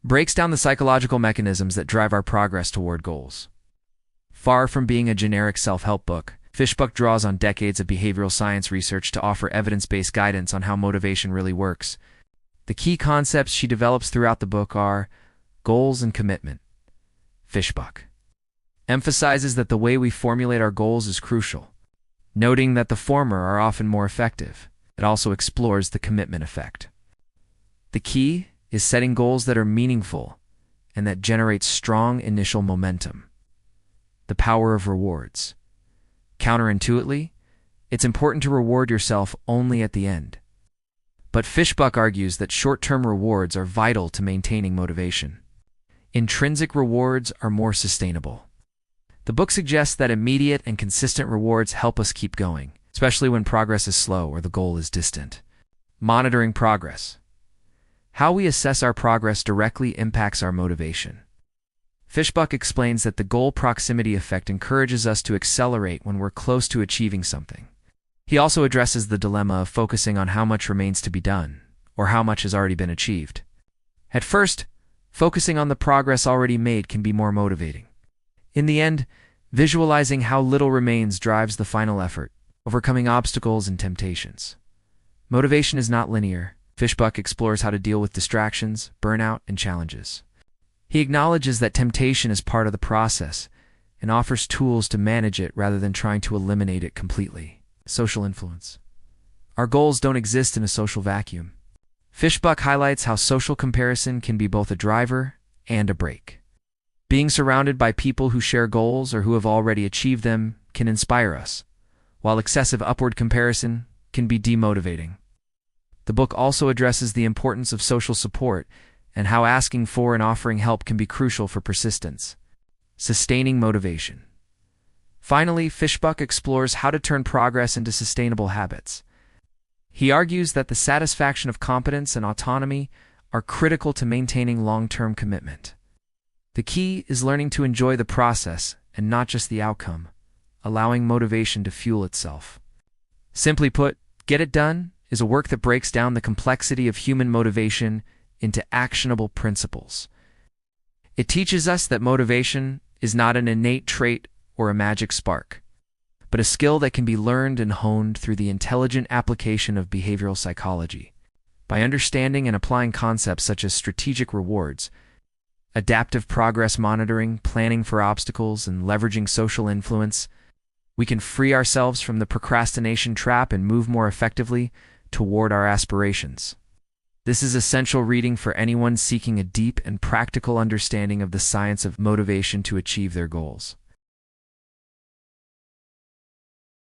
breaks down the psychological mechanisms that drive our progress toward goals. Far from being a generic self-help book, Fishbach draws on decades of behavioral science research to offer evidence-based guidance on how motivation really works. The key concepts she develops throughout the book are goals and commitment. Fishbach emphasizes that the way we formulate our goals is crucial, noting that the former are often more effective. It also explores the commitment effect. The key is setting goals that are meaningful and that generate strong initial momentum. The power of rewards. Counterintuitively, it's important to reward yourself only at the end. But Fishbach argues that short-term rewards are vital to maintaining motivation. Intrinsic rewards are more sustainable. The book suggests that immediate and consistent rewards help us keep going, especially when progress is slow or the goal is distant. Monitoring progress. How we assess our progress directly impacts our motivation. Fishbach explains that the goal proximity effect encourages us to accelerate when we're close to achieving something. He also addresses the dilemma of focusing on how much remains to be done, or how much has already been achieved. At first, focusing on the progress already made can be more motivating. In the end, visualizing how little remains drives the final effort, overcoming obstacles and temptations. Motivation is not linear. Fishbach explores how to deal with distractions, burnout, and challenges. He acknowledges that temptation is part of the process and offers tools to manage it rather than trying to eliminate it completely. Social influence. Our goals don't exist in a social vacuum. Fishbach highlights how social comparison can be both a driver and a brake. Being surrounded by people who share goals or who have already achieved them can inspire us, while excessive upward comparison can be demotivating. The book also addresses the importance of social support and how asking for and offering help can be crucial for persistence. Sustaining motivation. Finally, Fishbach explores how to turn progress into sustainable habits. He argues that the satisfaction of competence and autonomy are critical to maintaining long-term commitment. The key is learning to enjoy the process and not just the outcome, allowing motivation to fuel itself. Simply put, Get It Done is a work that breaks down the complexity of human motivation into actionable principles. It teaches us that motivation is not an innate trait or a magic spark, but a skill that can be learned and honed through the intelligent application of behavioral psychology. By understanding and applying concepts such as strategic rewards, adaptive progress monitoring, planning for obstacles, and leveraging social influence, we can free ourselves from the procrastination trap and move more effectively toward our aspirations. This is essential reading for anyone seeking a deep and practical understanding of the science of motivation to achieve their goals.